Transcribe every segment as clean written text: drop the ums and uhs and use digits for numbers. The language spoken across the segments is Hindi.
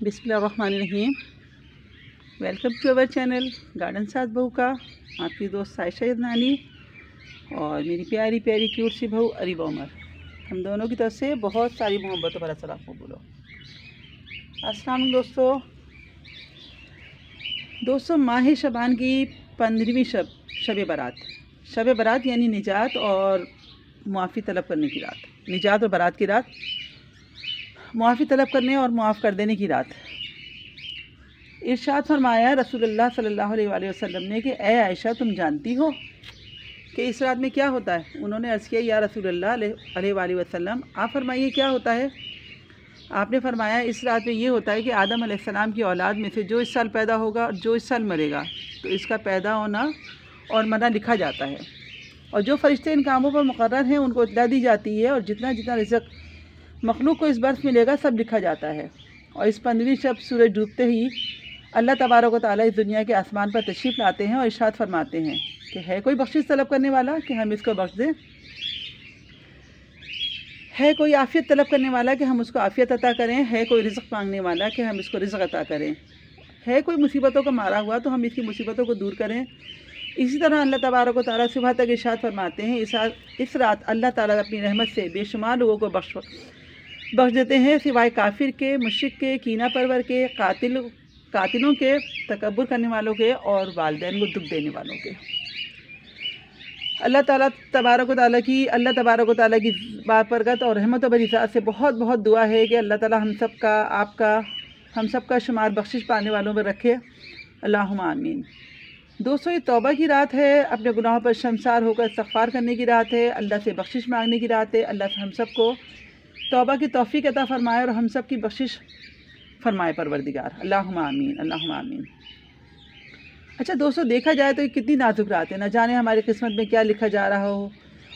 बिस्मिल्लाहिर्रहमानिर्रहीम। Welcome to our channel garden साथ बहू का। आपकी दोस्त साइशा इदनानी और मेरी प्यारी प्यारी क्यूट सी बहू अरीबा उमर, हम दोनों की तरफ से बहुत सारी मोहब्बत भरा सलाम बोलो। अस्सलाम दोस्तों, माह शबान की 15वीं शब बरात यानी निजात और मुआफ़ी तलब करने की रात, निजात और बारात की रात, मुआफ़ी तलब करने और मुआफ़ कर देने की रात। इरशाद फरमाया रसूलुल्लाह सल्लल्लाहु अलैहि वसल्लम ने कि ए आयशा, तुम जानती हो कि इस रात में क्या होता है? उन्होंने अर्ज़ किया, या रसूलुल्लाह अलैहि वसल्लम, आप फरमाइए क्या होता है? आपने फरमाया, इस रात में ये होता है कि आदम अलैहिस्सलाम की औलाद में से जो इस साल पैदा होगा और जो इस साल मरेगा, तो इसका पैदा होना और मरना लिखा जाता है, और जो फरिश्ते इन कामों पर मुकर्रर हैं उनको इत्तला दी जाती है, और जितना जितना रिज़्क़ मखलूक को इस बर्फ़ मिलेगा सब लिखा जाता है। और इस 15वीं शब सूरज डूबते ही अल्लाह तबारक व तआला इस दुनिया के आसमान पर तशरीफ़ लाते हैं और इरशाद फरमाते हैं कि है कोई बख्शिश तलब करने वाला कि हम इसको बख्श दें, है कोई आफ़ियत तलब करने वाला कि हम उसको आफ़ियत अता करें, है कोई रिज़्क़ मांगने वाला कि हम इसको रिज़्क़ अता करें, है कोई मुसीबतों का मारा हुआ तो हम इसकी मुसीबतों को दूर करें। इसी तरह अल्लाह तबारक व तआला सुबह तक इरशाद फरमाते हैं, इस रात अल्लाह ताला अपनी रहमत से बेशुमार लोगों को बख्श देते हैं, सिवाय काफिर के, मुश्रिक के, कीना परवर के, कातिलों के, तकब्बुर करने वालों के और वालिदैन को दुख देने वालों के। अल्लाह तबारक व तआला की बाबरकत और रहमत भरी ज़ात से बहुत बहुत दुआ है कि अल्लाह ताला हम सब का, आपका, हम सब का शुमार बख्शिश पाने वालों में रखे, अल्लाहुम्मा आमीन। दोस्तों, ये तौबा की रात है, अपने गुनाहों पर शर्मसार होकर इस्तग़फ़ार करने की रात है, अल्लाह से बख्शिश मांगने की रात है। अल्लाह हम सब को तौबा की तौफ़ीक़ अता फ़रमाए और हम सब की बख्शिश फ़रमाए परवरदिगार, अल्लाहुम्मा आमीन, अल्लाहुम्मा आमीन। अच्छा दोस्तों, देखा जाए तो ये कितनी नाजुक रात है, न जाने हमारी किस्मत में क्या लिखा जा रहा हो,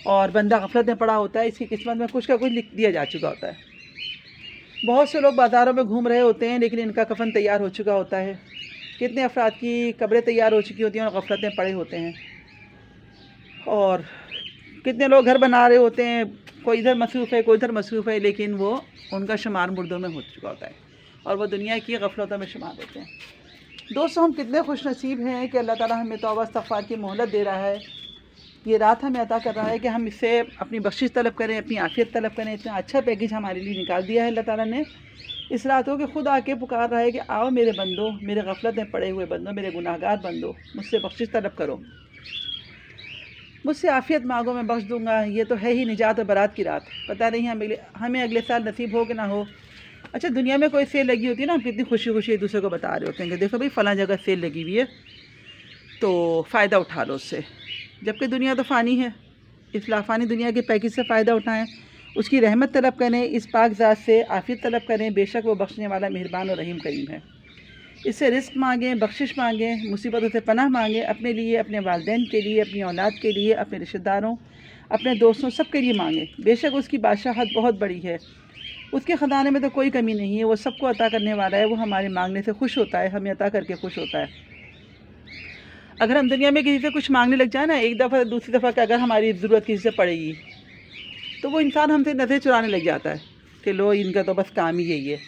और बंदा गफलत में पड़ा होता है, इसकी किस्मत में कुछ का कुछ लिख दिया जा चुका होता है। बहुत से लोग बाज़ारों में घूम रहे होते हैं लेकिन इनका कफन तैयार हो चुका होता है। कितने अफराद की कब्रें तैयार हो चुकी होती हैं और गफलत में पड़े होते हैं, और कितने लोग घर बना रहे होते हैं, कोई इधर मसरूफ़ है कोई इधर मसरूफ़ है, लेकिन वो उनका शुमार मुर्दों में हो चुका होता है और वो दुनिया की गफलतों में शुमार होते हैं। दोस्तों, हम कितने खुश नसीब हैं कि अल्लाह ताला हमें तौबा इस्तग़फ़ार की मोहलत दे रहा है, ये रात हमें अता कर रहा है कि हम इससे अपनी बख्शिश तलब करें, अपनी आफ़ियत तलब करें। इतना अच्छा पैकेज हमारे लिए निकाल दिया है अल्लाह ताला ने इस रात को, कि खुद आके पुकार रहा है कि आओ मेरे बंदो, मेरे गफलत में पड़े हुए बंदो, मेरे गुनाहगार बंदो, मुझसे बख्शिश तलब करो, मुझसे आफ़ियत मांगो, मैं बख्श दूंगा। ये तो है ही निजात और बारात की रात। पता नहीं हमें अगले साल नसीब हो कि ना हो। अच्छा, दुनिया में कोई सेल लगी होती है ना, हम कितनी खुशी खुशी एक दूसरे को बता रहे होते हैं कि देखो भाई फ़लाँ जगह सेल लगी हुई है, तो फ़ायदा उठा लो उससे, जबकि दुनिया तो फ़ानी है। इस लाफ़ानी दुनिया के पैकेज से फ़ायदा उठाएँ, उसकी रहमत तलब करें, इस पाक ज़ात से आफ़ियत तलब करें, बेशक वो बख्शने वाला मेहरबान और रहीम करीम है। इससे रिस्क मांगें, बख्शिश मांगें, मुसीबतों से पनाह मांगें, अपने लिए, अपने वालिदैन के लिए, अपनी औलाद के लिए, अपने रिश्तेदारों, अपने दोस्तों, सब के लिए मांगें। बेशक उसकी बादशाहत बहुत बड़ी है, उसके ख़जाने में तो कोई कमी नहीं है, वो सबको अता करने वाला है, वो हमारे मांगने से खुश होता है, हमें अता करके खुश होता है। अगर हम दुनिया में किसी से कुछ मांगने लग जाए ना, एक दफ़ा दूसरी दफ़ा कि अगर हमारी ज़रूरत किसी से पड़ेगी तो वो इंसान हमसे नज़र चुराने लग जाता है कि लो, इनका तो बस काम ही यही है।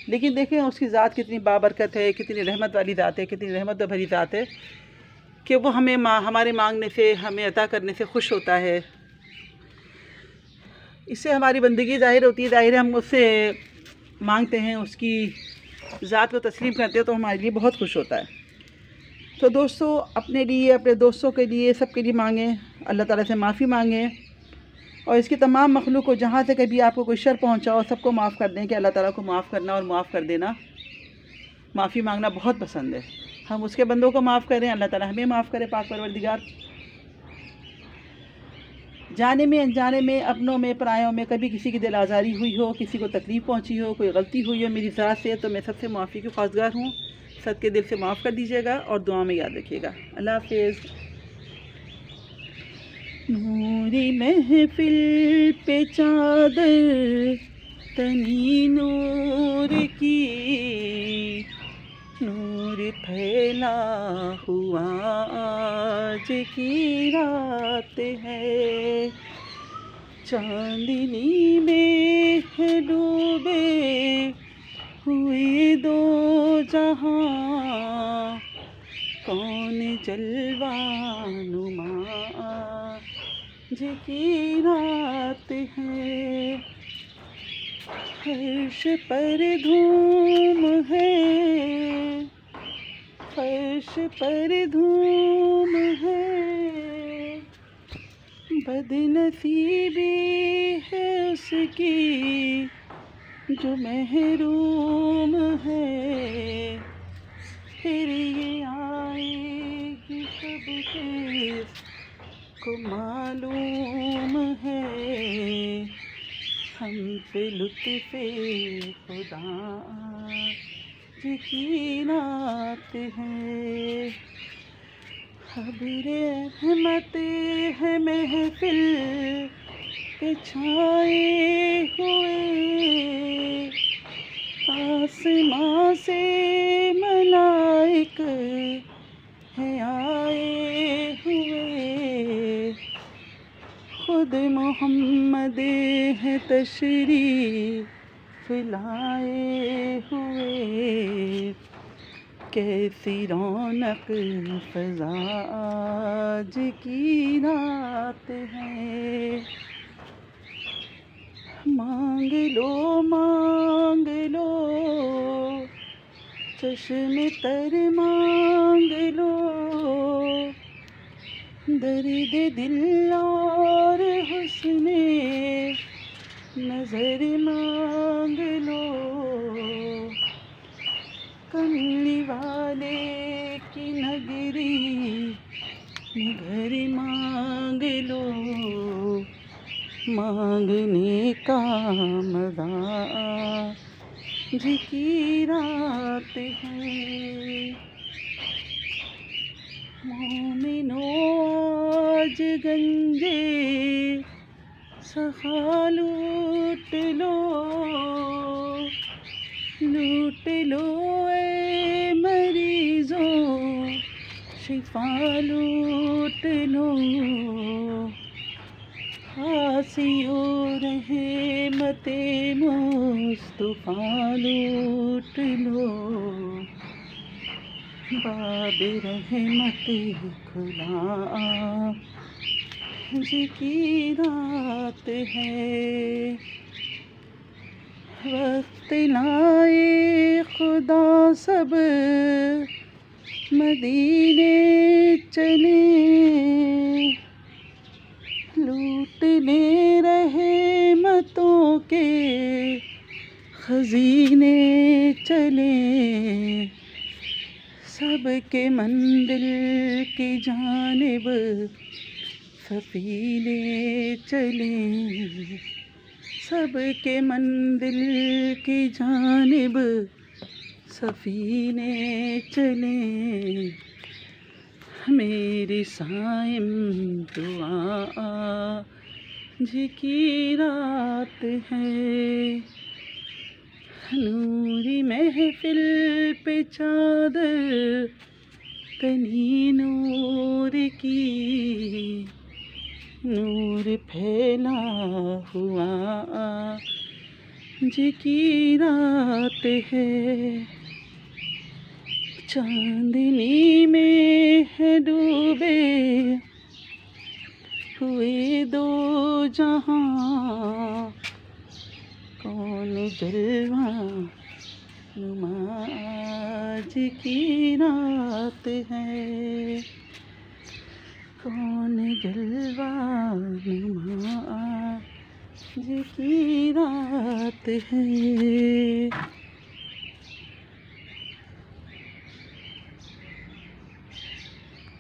लेकिन देखें उसकी ज़ात कितनी बाबरकत है, कितनी रहमत वाली ज़ात है, कितनी रहमत भरी ज़ात है कि वो हमारे मांगने से, हमें अता करने से खुश होता है। इससे हमारी बंदगी ज़ाहिर होती है, ज़ाहिर है हम उससे मांगते हैं, उसकी ज़ात को तस्लीम करते हैं, तो हमारे लिए बहुत खुश होता है। तो दोस्तों, अपने लिए, अपने दोस्तों के लिए, सब के लिए मांगें, अल्लाह ताला से माफ़ी मांगें, और इसकी तमाम मखलूक को जहाँ से कभी आपको कोई शर पहुँचा हो सबको माफ़ कर दें, कि अल्लाह ताला को माफ़ करना और माफ़ कर देना, माफ़ी मांगना बहुत पसंद है। हम उसके बंदों को माफ़ करें, अल्लाह ताला हमें माफ़ करे, पाक परवरदिगार। जाने में अनजाने में, अपनों में परायों में कभी किसी की दिल आज़ारी हुई हो, किसी को तकलीफ़ पहुँची हो, कोई गलती हुई हो मेरी ज़ात से, तो मैं सबसे माफ़ी की ख्वाहिशगार हूँ। सबके दिल से माफ़ कर दीजिएगा और दुआ में याद रखिएगा। अल्लाह हाफ़िज़। नूरी महफिल पे चादर तनी नूर की, नूर फैला हुआ आज की रात है, चांदनी में है डूबे हुए दो जहां, कौन जलवा नुमा आज की रात है। फर्श पर धूम है, फर्श पर धूम है, बदनसीबी है उसकी जो महरूम है। फिर ये आएगी सबके को मालूम है, हम पे लुत्फ़े खुदा आज की रात है। खबरे रहमत है महफिल पे छाए हुए, आसमां से मलाइक है आए हुए। खुद मोहम्मद है तशरीफ़ लाए हुए। कैसी रौनक फ़ज़ा आज की रात है। मांग लो चश्मे तर मांग लो, दर्द दिल और हुस्ने नज़र मांग लो। कमली वाले की नगरी घर मांग लो, मांगने का मज़ा आज की रात है। मोमिनो आज गंजे सखा लूट लो, लूट लो ए मरीजों शिफा लूट लो। खांसियों रहमते मुस्तफ़ा लूट लो, बाब रहमत खुला आज की रात है। वक्त लाए खुदा सब मदीने चले, लूटने रहमतों के खजीने चले। सबके मंदिर की जानिब सफीने चले, सबके मंदिर की जानिब सफीने चले। मेरी साइम दुआ आज की रात है। नूरी महफिल पे चादर तनी नूर की, नूर फैला हुआ आज की रात है। चांदनी में है डूबे हुए दो जहां, कौन जलवा नुमा आज की रात है। कौन जलवा नुमा आज की रात है।